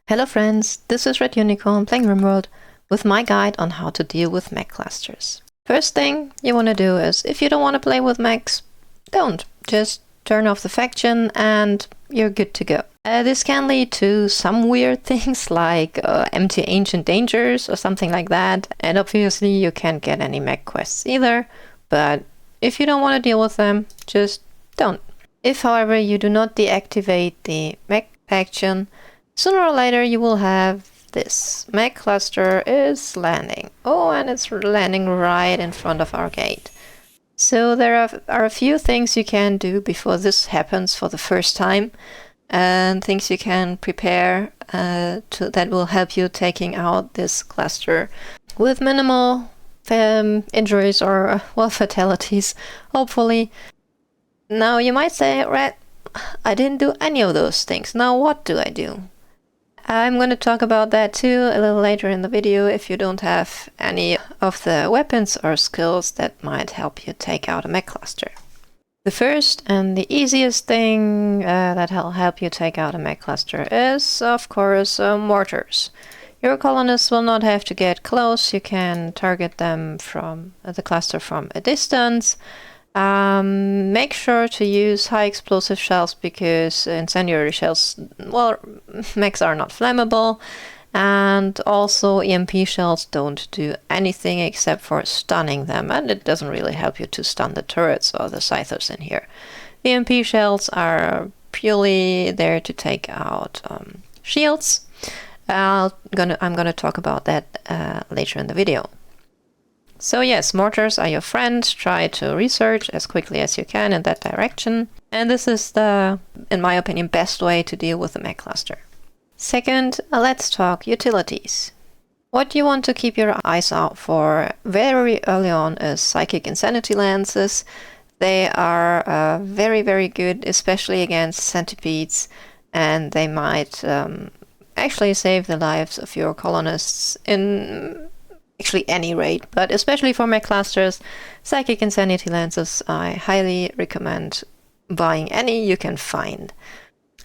Hello friends, this is RedUnicorn playing Rimworld with my guide on how to deal with mech clusters. First thing you want to do is, if you don't want to play with mechs, don't. Just turn off the faction and you're good to go. This can lead to some weird things like empty ancient dangers or something like that, and obviously you can't get any mech quests either, but if you don't want to deal with them, just don't. If however you do not deactivate the mech faction, sooner or later you will have this. Mech cluster is landing. Oh, and it's landing right in front of our gate. So there are a few things you can do before this happens for the first time, and things you can prepare that will help you taking out this cluster with minimal injuries or, well, fatalities, hopefully. Now you might say, Red, I didn't do any of those things. Now what do I do? I'm going to talk about that too a little later in the video if you don't have any of the weapons or skills that might help you take out a mech cluster. The first and the easiest thing that will help you take out a mech cluster is, of course, mortars. Your colonists will not have to get close. You can target them from the cluster from a distance. Make sure to use high explosive shells because incendiary shells, well, mechs are not flammable, and also EMP shells don't do anything except for stunning them, and it doesn't really help you to stun the turrets or the scythers in here. The EMP shells are purely there to take out shields. I'm gonna talk about that later in the video. So yes, mortars are your friend. Try to research as quickly as you can in that direction. And this is the, in my opinion, best way to deal with the mech cluster. Second, let's talk utilities. What you want to keep your eyes out for very early on is psychic insanity lances. They are very, very good, especially against centipedes, and they might actually save the lives of your colonists in actually any raid, but especially for mech clusters, psychic insanity lances, I highly recommend buying any you can find.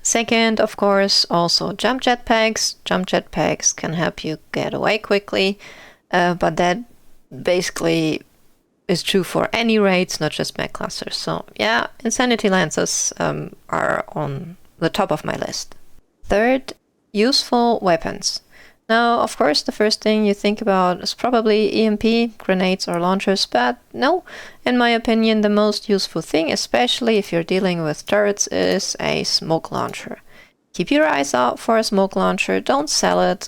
Second, of course, also jump jetpacks. Jump jetpacks can help you get away quickly, but that basically is true for any raids, not just mech clusters. So yeah, insanity lances are on the top of my list. Third, useful weapons. Now, of course, the first thing you think about is probably EMP, grenades or launchers, but no, in my opinion, the most useful thing, especially if you're dealing with turrets, is a smoke launcher. Keep your eyes out for a smoke launcher, don't sell it,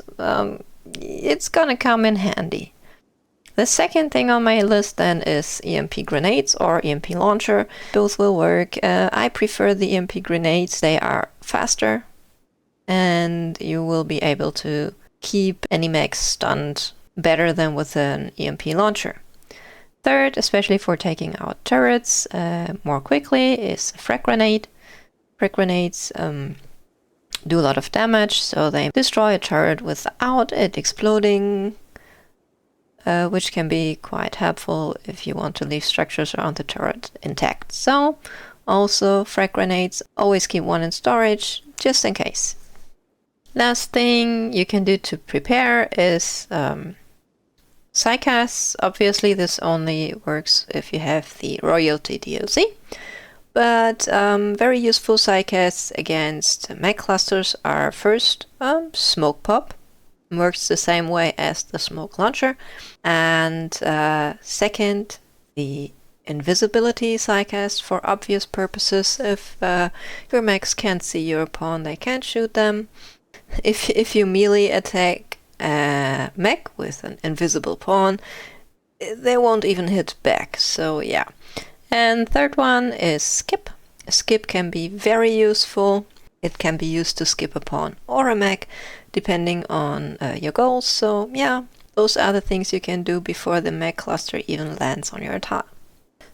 it's gonna come in handy. The second thing on my list then is EMP grenades or EMP launcher. Both will work. I prefer the EMP grenades, they are faster, and you will be able to keep any mechs stunned better than with an EMP launcher. Third, especially for taking out turrets more quickly, is a frag grenade. Frag grenades do a lot of damage, so they destroy a turret without it exploding, which can be quite helpful if you want to leave structures around the turret intact. So, also frag grenades, always keep one in storage, just in case. Last thing you can do to prepare is Psycasts. Obviously this only works if you have the royalty DLC, but very useful Psycasts against mech clusters are first smoke pop, works the same way as the smoke launcher, and second the invisibility Psycast for obvious purposes. If your mechs can't see your pawn, they can't shoot them. If you melee attack a mech with an invisible pawn, they won't even hit back, so yeah. And third one is skip. A skip can be very useful. It can be used to skip a pawn or a mech, depending on your goals, so yeah, those are the things you can do before the mech cluster even lands on your tile.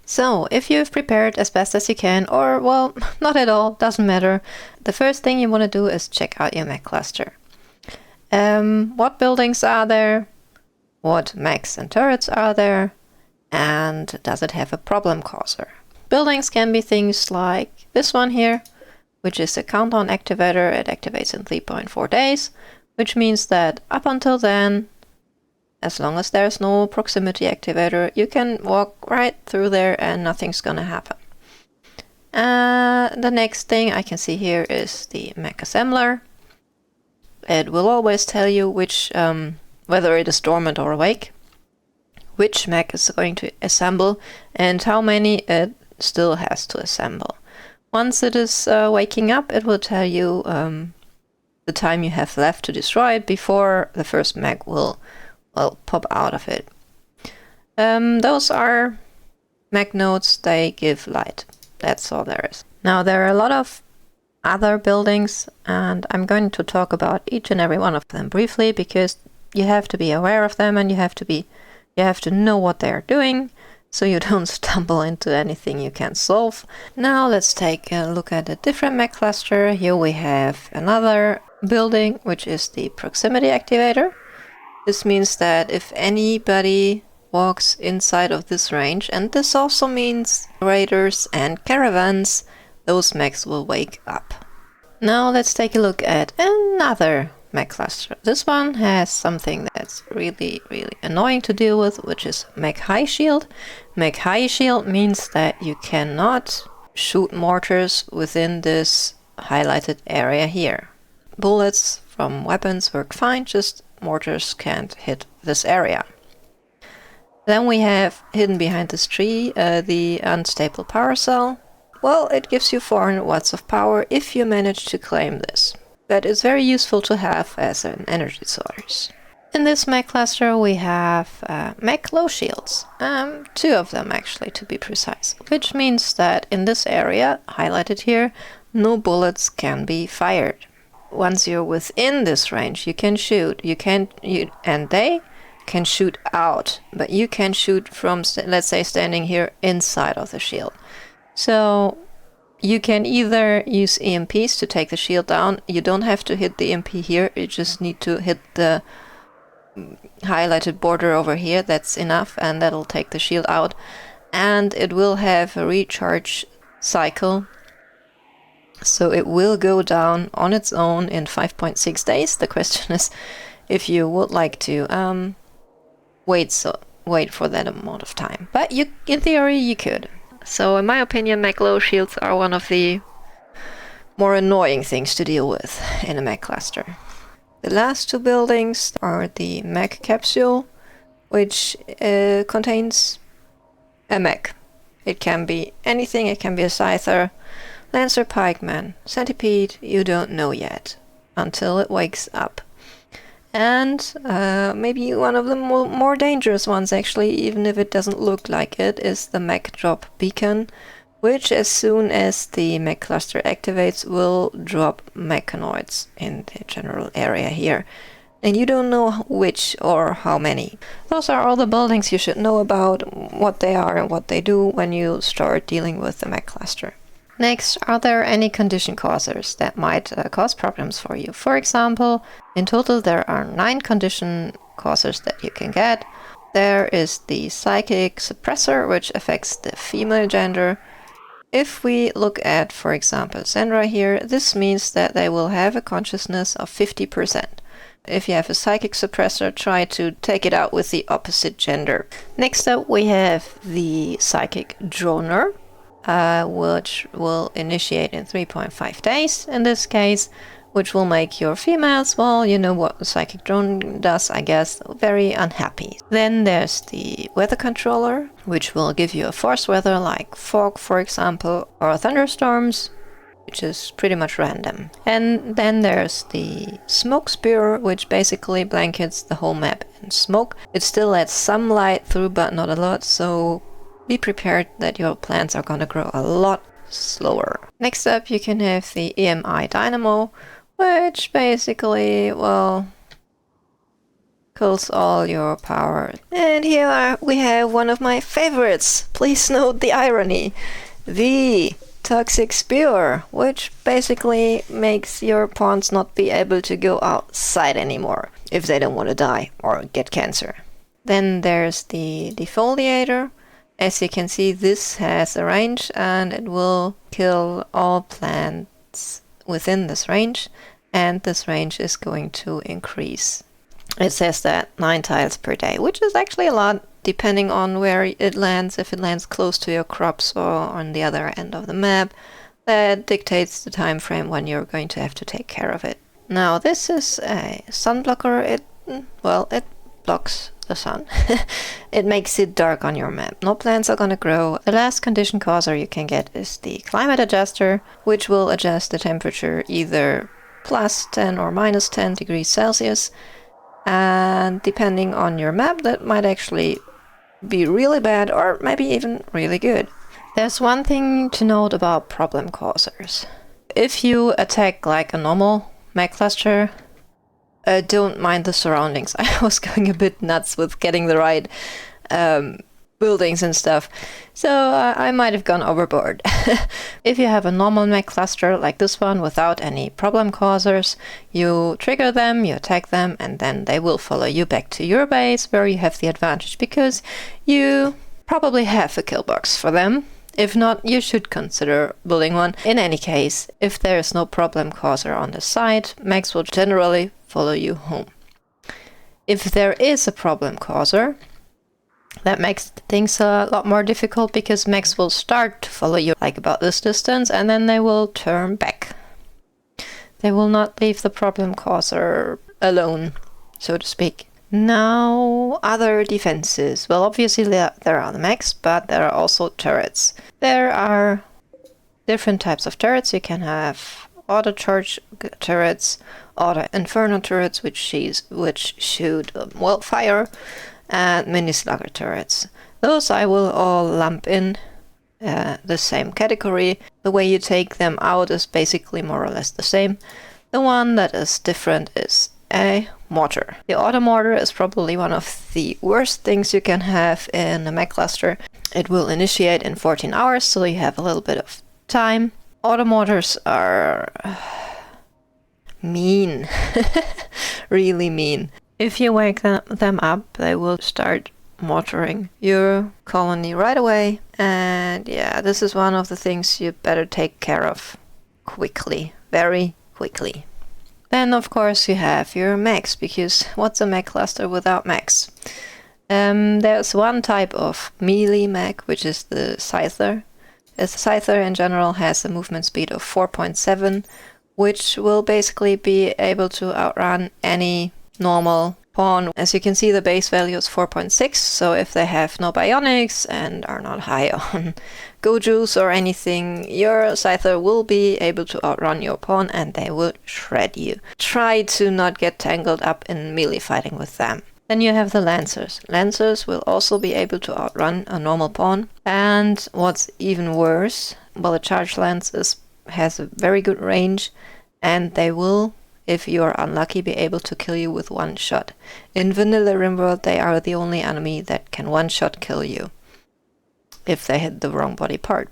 So, if you've prepared as best as you can, or, well, not at all, doesn't matter, the first thing you want to do is check out your mech cluster. What buildings are there? What mechs and turrets are there? And does it have a problem causer? Buildings can be things like this one here, which is a countdown activator. It activates in 3.4 days, which means that up until then, as long as there's no proximity activator, you can walk right through there and nothing's gonna happen. The next thing I can see here is the mech assembler. It will always tell you which, whether it is dormant or awake, which mech is going to assemble, and how many it still has to assemble. Once it is waking up, it will tell you the time you have left to destroy it before the first mech will pop out of it. Those are mech nodes, they give light. That's all there is. Now there are a lot of other buildings, and I'm going to talk about each and every one of them briefly, because you have to be aware of them and you have to know what they are doing, so you don't stumble into anything you can't solve. Now let's take a look at a different mech cluster. Here we have another building, which is the proximity activator. This means that if anybody walks inside of this range, and this also means raiders and caravans, those mechs will wake up. Now let's take a look at another mech cluster. This one has something that's really annoying to deal with, which is mech high shield. Mech high shield means that you cannot shoot mortars within this highlighted area here. Bullets from weapons work fine, just mortars can't hit this area. Then we have, hidden behind this tree, the unstable power cell. Well, it gives you 400 watts of power if you manage to claim this. That is very useful to have as an energy source. In this mech cluster we have mech low shields, 2 of them actually to be precise, which means that in this area, highlighted here, no bullets can be fired. Once you're within this range, you can shoot. And they can shoot out, but you can shoot from, let's say, standing here inside of the shield. So you can either use EMPs to take the shield down. You don't have to hit the EMP here, you just need to hit the highlighted border over here. That's enough, and that'll take the shield out. And it will have a recharge cycle, so it will go down on its own in 5.6 days. The question is if you would like to wait for that amount of time. But in theory you could. So in my opinion, mech low shields are one of the more annoying things to deal with in a mech cluster. The last 2 buildings are the mech capsule, which contains a mech. It can be anything, it can be a scyther, lancer, pikeman, centipede, you don't know yet, until it wakes up. And maybe one of the more dangerous ones, actually, even if it doesn't look like it, is the mech drop beacon, which as soon as the mech cluster activates will drop mechanoids in the general area here. And you don't know which or how many. Those are all the buildings you should know about, what they are and what they do when you start dealing with the mech cluster. Next, are there any condition causers that might cause problems for you? For example, in total there are 9 condition causers that you can get. There is the psychic suppressor, which affects the female gender. If we look at, for example, Sandra here, this means that they will have a consciousness of 50%. If you have a psychic suppressor, try to take it out with the opposite gender. Next up we have the psychic droner, which will initiate in 3.5 days in this case, which will make your females, well, you know what the psychic drone does, I guess, very unhappy. Then there's the weather controller, which will give you a forced weather like fog, for example, or thunderstorms, which is pretty much random. And then there's the smoke spewer, which basically blankets the whole map in smoke. It still lets some light through, but not a lot, so be prepared that your plants are gonna grow a lot slower. Next up you can have the EMI dynamo, which basically, well, kills all your power. And here we have one of my favorites. Please note the irony. The toxic spewer, which basically makes your pawns not be able to go outside anymore if they don't want to die or get cancer. Then there's the Defoliator. As you can see, this has a range and it will kill all plants within this range. and this range is going to increase. It says that 9 tiles per day, which is actually a lot depending on where it lands. If it lands close to your crops or on the other end of the map, that dictates the time frame when you're going to have to take care of it. Now this is a sun blocker. It blocks the sun. It makes it dark on your map. No plants are gonna grow. The last condition causer you can get is the climate adjuster, which will adjust the temperature either plus 10 or minus 10 degrees Celsius. And depending on your map, that might actually be really bad or maybe even really good. There's one thing to note about problem causers. If you attack like a normal mech cluster, don't mind the surroundings. I was going a bit nuts with getting the right buildings and stuff, so I might have gone overboard. If you have a normal mech cluster like this one without any problem causers, you trigger them, you attack them, and then they will follow you back to your base where you have the advantage because you probably have a kill box for them. If not, you should consider building one. In any case, if there is no problem causer on the side, mechs will generally follow you home. If there is a problem causer, that makes things a lot more difficult because mechs will start to follow you like about this distance and then they will turn back. They will not leave the problem causer alone, so to speak. Now, other defenses. Well, obviously there are the mechs, but there are also turrets. There are different types of turrets. You can have auto charge turrets, auto inferno turrets, which shoot fire, and mini slugger turrets. Those I will all lump in the same category. The way you take them out is basically more or less the same. The one that is different is a mortar. The auto mortar is probably one of the worst things you can have in a mech cluster. It will initiate in 14 hours, so you have a little bit of time. Auto mortars are mean. Really mean. If you wake them up, they will start mortaring your colony right away. And yeah, this is one of the things you better take care of quickly, very quickly. Then of course you have your mechs, because what's a mech cluster without mechs? There's one type of melee mech, which is the Scyther. A Scyther in general has a movement speed of 4.7, which will basically be able to outrun any normal pawn. As you can see, the base value is 4.6, so if they have no bionics and are not high on Gojus or anything, your Scyther will be able to outrun your pawn and they will shred you. Try to not get tangled up in melee fighting with them. Then you have the Lancers. Lancers will also be able to outrun a normal pawn. And what's even worse, well, the Charge Lance has a very good range, and they will, if you are unlucky, be able to kill you with one shot. In vanilla Rimworld, they are the only enemy that can one-shot kill you if they hit the wrong body part.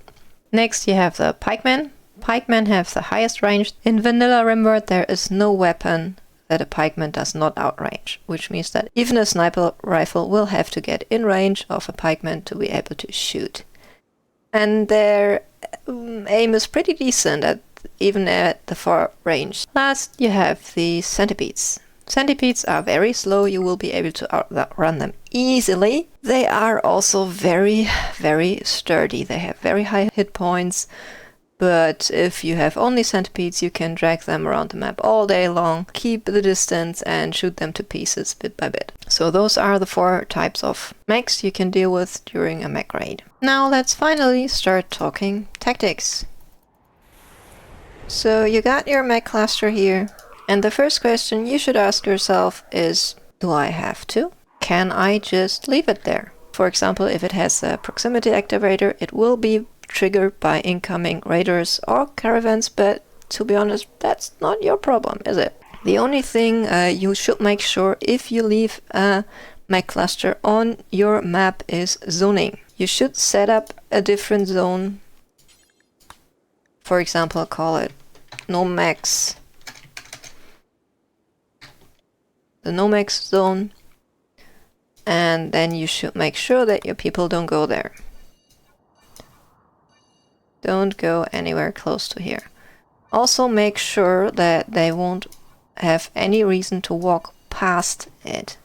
Next you have the Pikemen. Pikemen have the highest range. In vanilla Rimworld, there is no weapon that a pikeman does not outrange, which means that even a sniper rifle will have to get in range of a pikeman to be able to shoot. And their aim is pretty decent, even at the far range. Last, you have the Centipedes. Centipedes are very slow. You will be able to outrun them easily. They are also very, very sturdy. They have very high hit points. But if you have only centipedes, you can drag them around the map all day long, keep the distance, and shoot them to pieces bit by bit. So those are the 4 types of mechs you can deal with during a mech raid. Now let's finally start talking tactics. So you got your mech cluster here, and the first question you should ask yourself is, do I have to? Can I just leave it there? For example, if it has a proximity activator, it will be triggered by incoming raiders or caravans, but to be honest, that's not your problem, is it? The only thing you should make sure if you leave a mech cluster on your map is zoning. You should set up a different zone. For example, call it no mechs. The no mechs zone. And then you should make sure that your people don't go there. Don't go anywhere close to here. Also make sure that they won't have any reason to walk past it.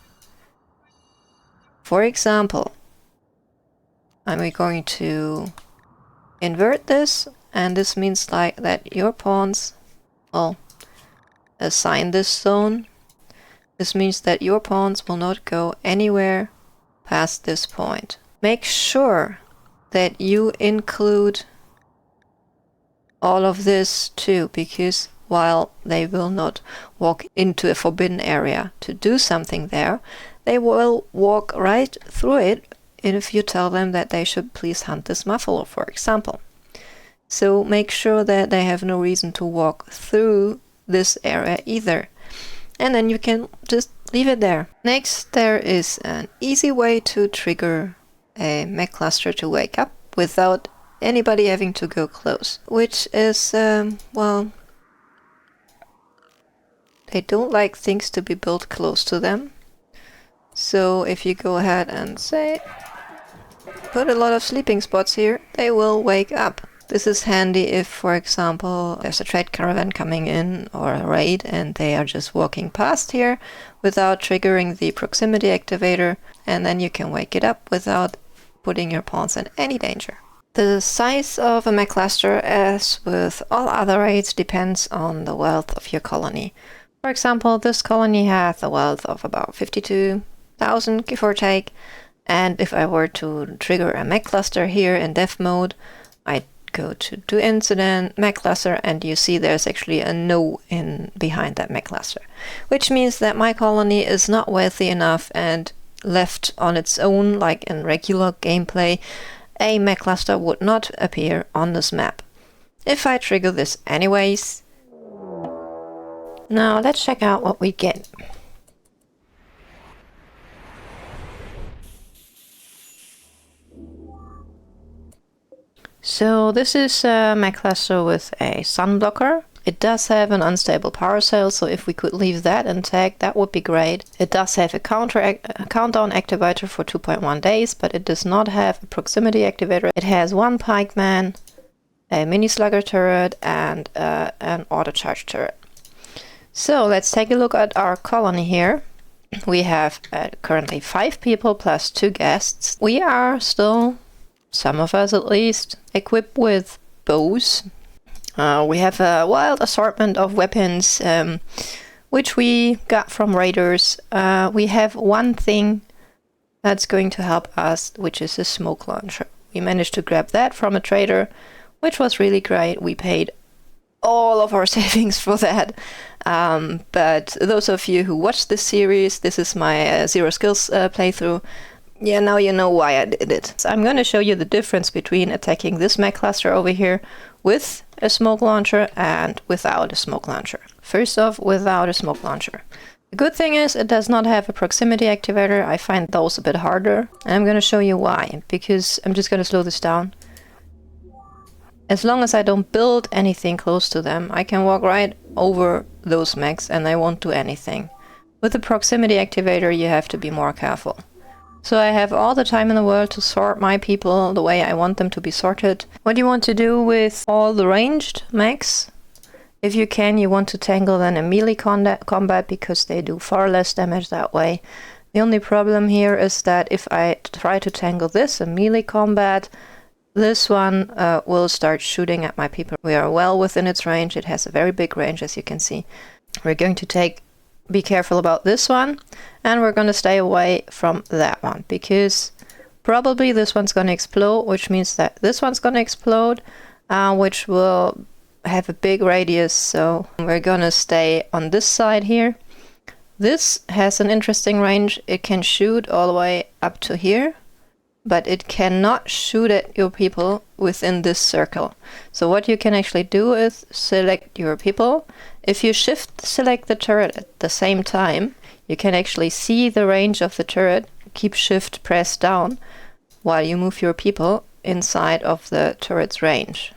For example, I'm going to invert this, and this means like that your pawns will assign this zone. This means that your pawns will not go anywhere past this point. Make sure that you include all of this too, because while they will not walk into a forbidden area to do something there, they will walk right through it if you tell them that they should please hunt this muffalo, for example. So make sure that they have no reason to walk through this area either. And then you can just leave it there. Next, there is an easy way to trigger a mech cluster to wake up without anybody having to go close, which is, well, they don't like things to be built close to them. So if you go ahead and say, put a lot of sleeping spots here, they will wake up. This is handy if, for example, there's a trade caravan coming in or a raid and they are just walking past here without triggering the proximity activator, and then you can wake it up without putting your pawns in any danger. The size of a mech cluster, as with all other raids, depends on the wealth of your colony. For example, this colony has a wealth of about 52,000, give or take, and if I were to trigger a mech cluster here in dev mode, I'd go to do incident, mech cluster, and you see there's actually a no in behind that mech cluster, which means that my colony is not wealthy enough, and left on its own, like in regular gameplay, a mech cluster would not appear on this map. If I trigger this anyways, now let's check out what we get. So this is a mech cluster with a sun blocker. It does have an unstable power cell, so if we could leave that intact, that would be great. It does have a countdown activator for 2.1 days, but it does not have a proximity activator. It has one pikeman, a mini slugger turret, and an auto charge turret. So let's take a look at our colony here. We have currently 5 people plus 2 guests. We are still, some of us at least, equipped with bows. We have a wild assortment of weapons, which we got from raiders. We have one thing that's going to help us, which is a smoke launcher. We managed to grab that from a trader, which was really great. We paid all of our savings for that. But those of you who watched this series, this is my Zero Skills playthrough. Yeah, now you know why I did it. So I'm going to show you the difference between attacking this mech cluster over here with a smoke launcher and without a smoke launcher. First off, without a smoke launcher. The good thing is it does not have a proximity activator. I find those a bit harder. And I'm going to show you why, because I'm just going to slow this down. As long as I don't build anything close to them, I can walk right over those mechs and they won't do anything. With the proximity activator, you have to be more careful. So I have all the time in the world to sort my people the way I want them to be sorted. What you want to do with all the ranged mechs, if you can, you want to tangle them in melee combat because they do far less damage that way. The only problem here is that if I try to tangle this in melee combat, this one will start shooting at my people. We are well within its range. It has a very big range, as you can see. We're going to be careful about this one, and we're going to stay away from that one, because probably this one's going to explode, which means that this one's going to explode, which will have a big radius, so we're going to stay on this side here. This has an interesting range. It can shoot all the way up to here, but it cannot shoot at your people within this circle. So what you can actually do is select your people. If you shift select the turret at the same time, you can actually see the range of the turret. Keep shift pressed down while you move your people inside of the turret's range.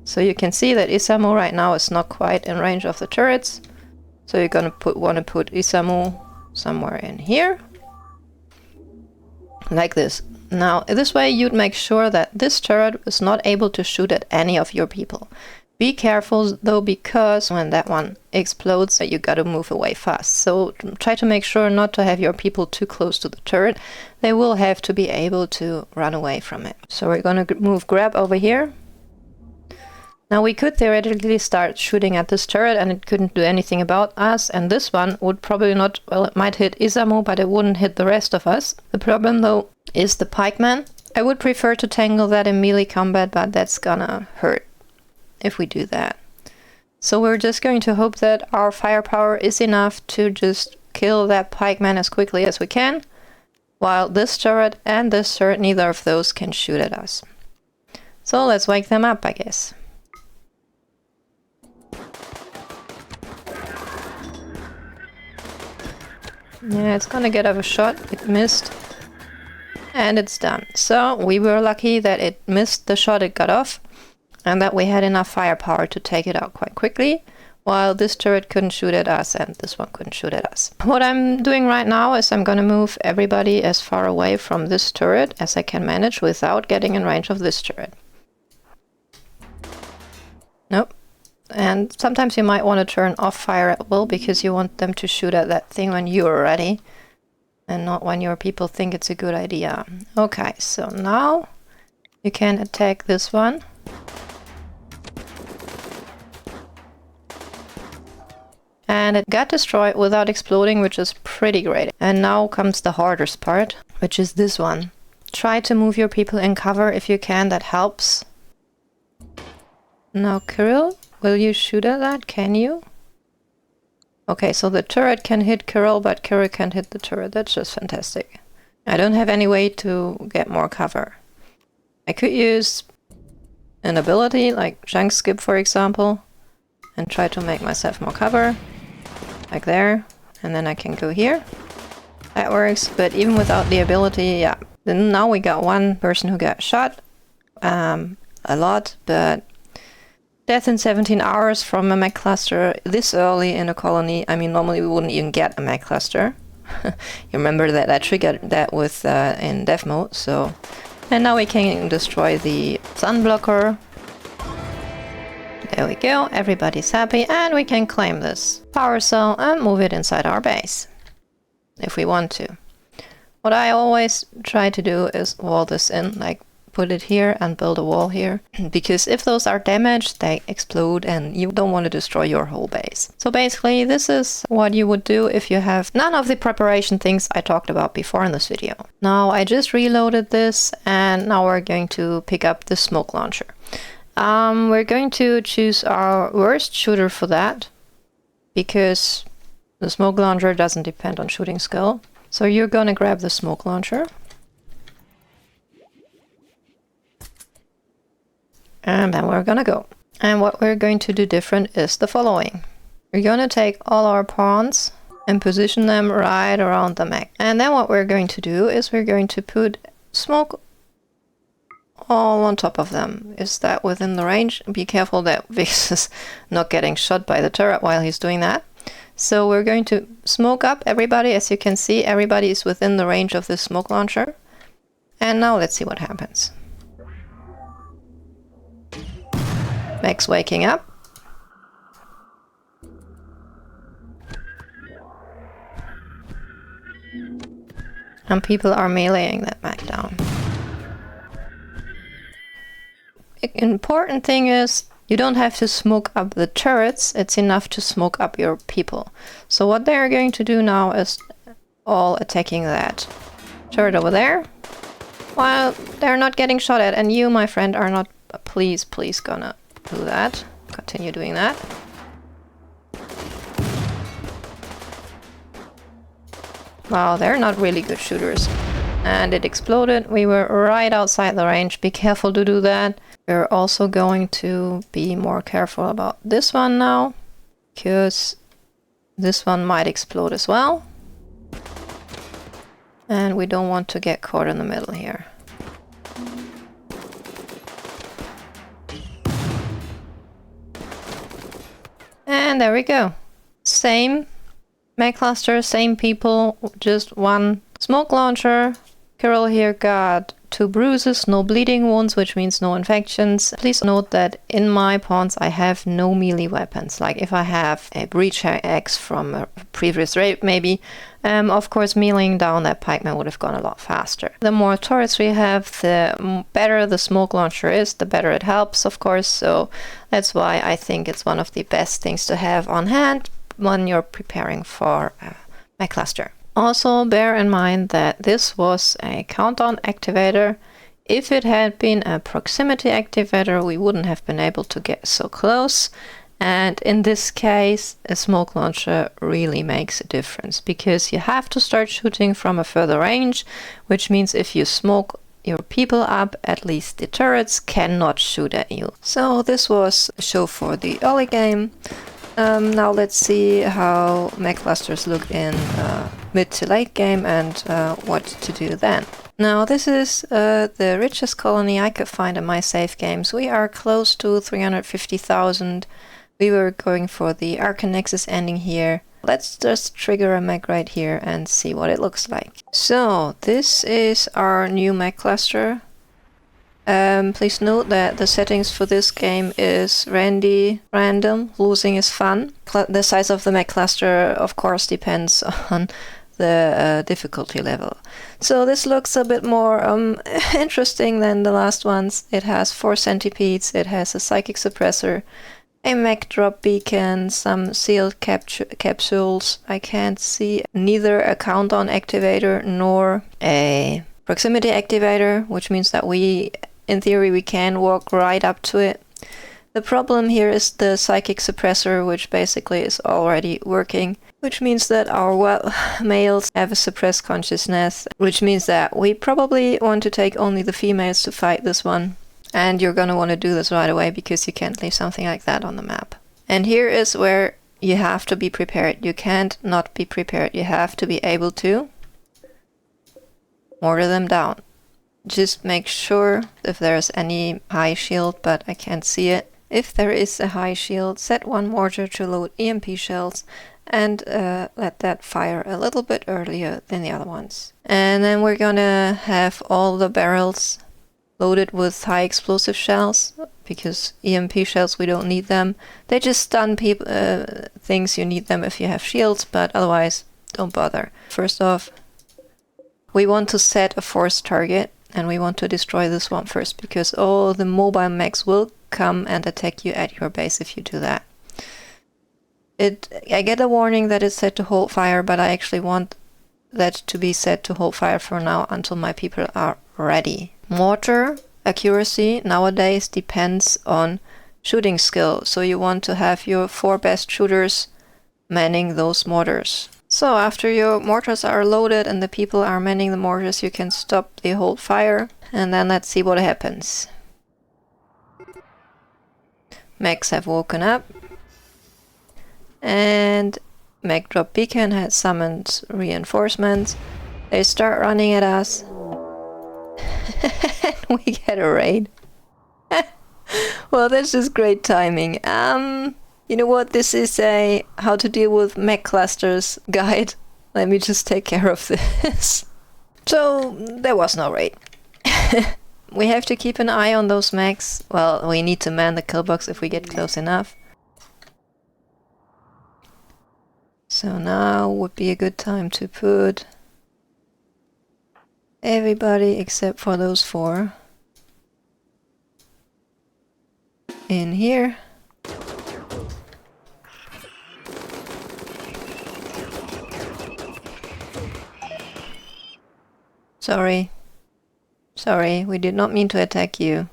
So you can see that Isamu right now is not quite in range of the turrets. So you're gonna want to put Isamu somewhere in here. Like this. Now, this way you'd make sure that this turret is not able to shoot at any of your people. Be careful though, because when that one explodes, you gotta move away fast. So try to make sure not to have your people too close to the turret. They will have to be able to run away from it. So we're gonna move grab over here. Now we could theoretically start shooting at this turret and it couldn't do anything about us, and this one would probably not, well, it might hit Isamu, but it wouldn't hit the rest of us. The problem though is the pikeman. I would prefer to tangle that in melee combat, but that's gonna hurt if we do that. So we're just going to hope that our firepower is enough to just kill that pikeman as quickly as we can, while this turret and this turret, neither of those can shoot at us. So let's wake them up, I guess. Yeah, it's gonna get off a shot. It missed. And it's done. So we were lucky that it missed the shot it got off, and that we had enough firepower to take it out quite quickly, while this turret couldn't shoot at us and this one couldn't shoot at us. What I'm doing right now is I'm gonna move everybody as far away from this turret as I can manage without getting in range of this turret. Nope. And sometimes you might want to turn off fire at will, because you want them to shoot at that thing when you're ready, and not when your people think it's a good idea. Okay, so now you can attack this one. And it got destroyed without exploding, which is pretty great. And now comes the hardest part, which is this one. Try to move your people in cover if you can, that helps. Now Kirill, will you shoot at that? Can you? Okay, so the turret can hit Kirill, but Kirill can't hit the turret. That's just fantastic. I don't have any way to get more cover. I could use an ability like junk skip, for example, and try to make myself more cover. Like there, and then I can go here. That works, but even without the ability, yeah. Then now we got one person who got shot. A lot, but death in 17 hours from a mech cluster this early in a colony. I mean, normally we wouldn't even get a mech cluster. You remember that I triggered that with in dev mode, so. And now we can destroy the sun blocker. There we go, everybody's happy, and we can claim this power cell and move it inside our base, if we want to. What I always try to do is wall this in, like put it here and build a wall here, because if those are damaged, they explode and you don't want to destroy your whole base. So basically, this is what you would do if you have none of the preparation things I talked about before in this video. Now, I just reloaded this, and now we're going to pick up the smoke launcher. We're going to choose our worst shooter for that, because the smoke launcher doesn't depend on shooting skill. So you're gonna grab the smoke launcher. And then we're gonna go. And what we're going to do different is the following. We're gonna take all our pawns and position them right around the mech. And then what we're going to do is we're going to put smoke all on top of them. Is that within the range? Be careful that Vix is not getting shot by the turret while he's doing that. So we're going to smoke up everybody. As you can see, everybody is within the range of this smoke launcher. And now let's see what happens. Mech's waking up. And people are meleeing that mech down. Important thing is you don't have to smoke up the turrets, it's enough to smoke up your people. So what they're going to do now is all attacking that turret over there, while they're not getting shot at, and you, my friend, are not, please gonna do that. Continue doing that. Wow, they're not really good shooters. And it exploded. We were right outside the range. Be careful to do that. We're also going to be more careful about this one now, because this one might explode as well. And we don't want to get caught in the middle here. And there we go. Same mech cluster, same people, just one smoke launcher Carol here got 2 bruises, no bleeding wounds, which means no infections. Please note that in my pawns I have no melee weapons. Like if I have a breach axe from a previous raid maybe, of course meleeing down that pikeman would have gone a lot faster. The more turrets we have, the better the smoke launcher is, the better it helps of course, so that's why I think it's one of the best things to have on hand when you're preparing for my cluster. Also bear in mind that this was a countdown activator. If it had been a proximity activator, we wouldn't have been able to get so close. And in this case, a smoke launcher really makes a difference because you have to start shooting from a further range, which means if you smoke your people up, at least the turrets cannot shoot at you. So this was a show for the early game. Now let's see how mech clusters look in mid to late game and what to do then. Now this is the richest colony I could find in my save games. We are close to 350,000. We were going for the Arcanexus ending here. Let's just trigger a mech right here and see what it looks like. So this is our new mech cluster. Please note that the settings for this game is random, losing is fun. The size of the mech cluster of course depends on the difficulty level. So this looks a bit more interesting than the last ones. It has 4 centipedes, it has a psychic suppressor, a mech drop beacon, some sealed capsules. I can't see neither a countdown activator nor a proximity activator, which means that in theory we can walk right up to it. The problem here is the psychic suppressor, which basically is already working, which means that our males have a suppressed consciousness, which means that we probably want to take only the females to fight this one. And you're gonna want to do this right away because you can't leave something like that on the map. And here is where you have to be prepared. You can't not be prepared. You have to be able to mortar them down. Just make sure if there's any high shield, but I can't see it. If there is a high shield, set 1 mortar to load EMP shells and let that fire a little bit earlier than the other ones. And then we're gonna have all the barrels loaded with high explosive shells, because EMP shells, we don't need them. They just stun people, things. You need them if you have shields, but otherwise don't bother. First off, we want to set a force target. And we want to destroy this one first, because all the mobile mechs will come and attack you at your base if you do that. I get a warning that it's set to hold fire, but I actually want that to be set to hold fire for now until my people are ready. Mortar accuracy nowadays depends on shooting skill, so you want to have your 4 best shooters manning those mortars. So after your mortars are loaded and the people are manning the mortars, you can stop the hold fire, and then let's see what happens. Mechs have woken up, and mech drop beacon has summoned reinforcements. They start running at us, and we get a raid. Well, that's just great timing. You know what, this is a how to deal with mech clusters guide. Let me just take care of this. So, there was no raid. We have to keep an eye on those mechs. Well, we need to man the kill box if we get close enough. So now would be a good time to put everybody except for those 4 in here. Sorry, we did not mean to attack you.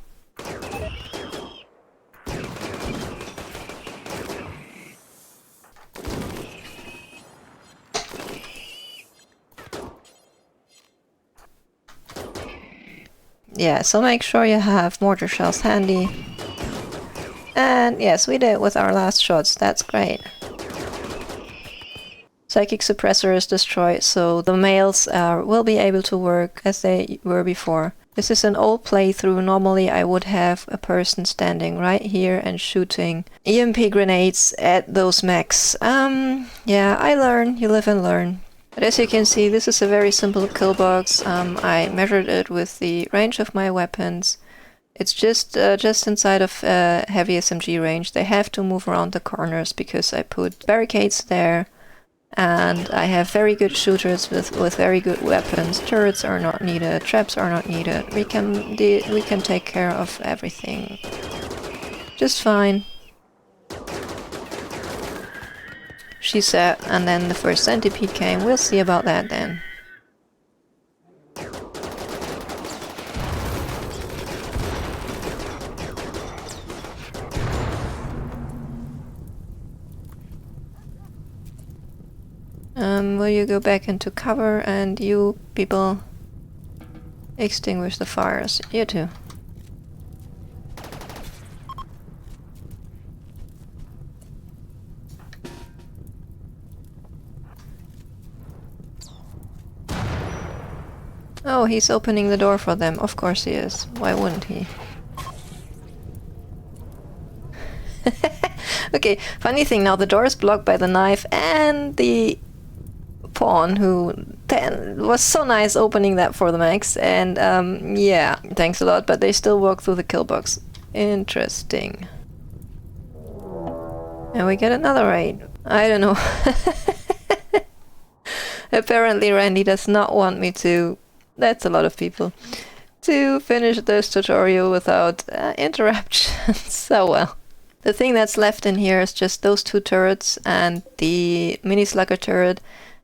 Yeah, so make sure you have mortar shells handy. And yes, we did with our last shots, that's great. Psychic suppressor is destroyed, so the males will be able to work as they were before. This is an old playthrough. Normally I would have a person standing right here and shooting EMP grenades at those mechs. Yeah, I learn, you live and learn. But as you can see, this is a very simple kill box. I measured it with the range of my weapons. It's just inside of heavy SMG range. They have to move around the corners because I put barricades there. And I have very good shooters with very good weapons. Turrets are not needed, traps are not needed. We can take care of everything just fine. She said, and then the first centipede came. We'll see about that then. Will you go back into cover, and you people extinguish the fires? You too. Oh, he's opening the door for them. Of course he is. Why wouldn't he? Okay, funny thing now, the door is blocked by the knife and the pawn who was so nice opening that for the mechs, and yeah, thanks a lot, but they still walk through the kill box. Interesting. And we get another raid. I don't know. Apparently Randy does not want me to, that's a lot of people, to finish this tutorial without interruptions. So well. The thing that's left in here is just those two turrets and the mini slugger turret.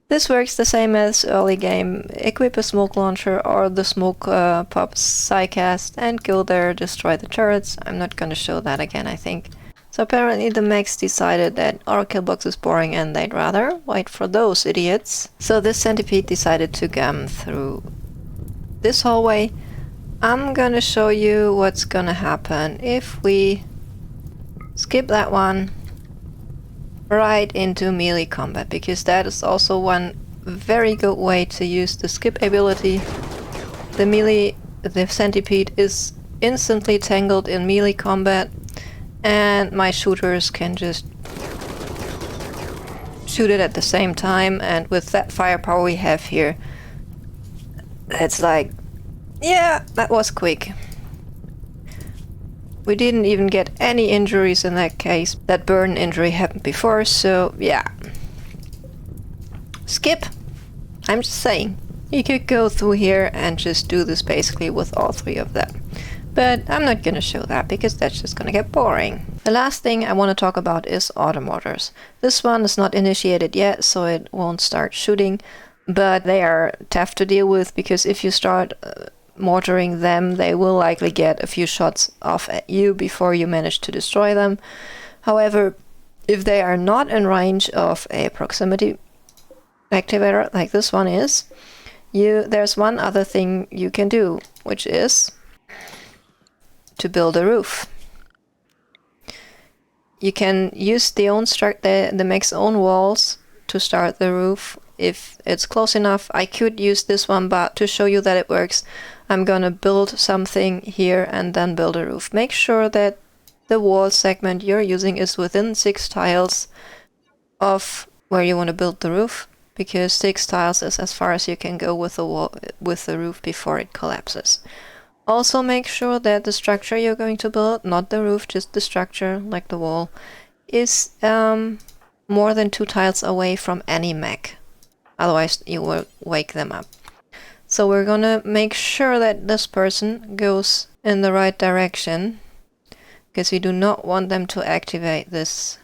This works the same as early game. Equip a smoke launcher or the smoke pop Psycast and go there, destroy the turrets. I'm not gonna show that again, I think. So apparently the mechs decided that our kill box is boring and they'd rather wait for those idiots. So this centipede decided to come through this hallway. I'm gonna show you what's gonna happen if we skip that one right into melee combat, because that is also one very good way to use the skip ability. The centipede is instantly tangled in melee combat, and my shooters can just shoot it at the same time, and with that firepower we have here, it's like, yeah, that was quick. We didn't even get any injuries in that case. That burn injury happened before, so yeah. Skip! I'm just saying. You could go through here and just do this basically with all three of them. But I'm not gonna show that because that's just gonna get boring. The last thing I want to talk about is auto mortars. This one is not initiated yet, so it won't start shooting. But they are tough to deal with because if you start mortaring them, they will likely get a few shots off at you before you manage to destroy them. However, if they are not in range of a proximity activator like this one is, there's one other thing you can do, which is to build a roof. You can use the mech's own walls to start the roof if it's close enough. I could use this one, but to show you that it works, I'm gonna build something here and then build a roof. Make sure that the wall segment you're using is within 6 tiles of where you want to build the roof, because 6 tiles is as far as you can go with the roof before it collapses. Also make sure that the structure you're going to build, not the roof, just the structure, like the wall, is more than 2 tiles away from any mech. Otherwise you will wake them up. So we're gonna make sure that this person goes in the right direction, because we do not want them to activate this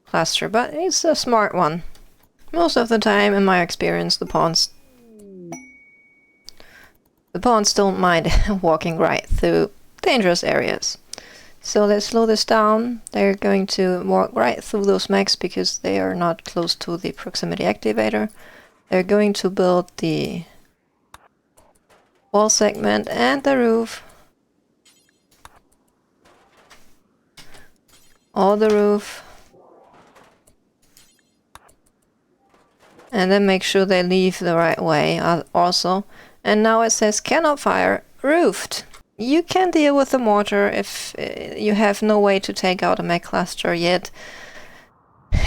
cluster, but it's a smart one. Most of the time, in my experience, the pawns don't mind walking right through dangerous areas. So let's slow this down. They're going to walk right through those mechs because they are not close to the proximity activator. They're going to build the wall segment and the roof. All the roof. And then make sure they leave the right way also. And now it says cannot fire roofed. You can deal with the mortar if you have no way to take out a mech cluster yet.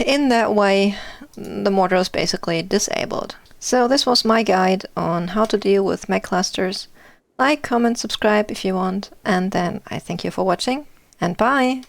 In that way, the mortar is basically disabled. So this was my guide on how to deal with mech clusters. Like, comment, subscribe if you want, and then I thank you for watching, and bye!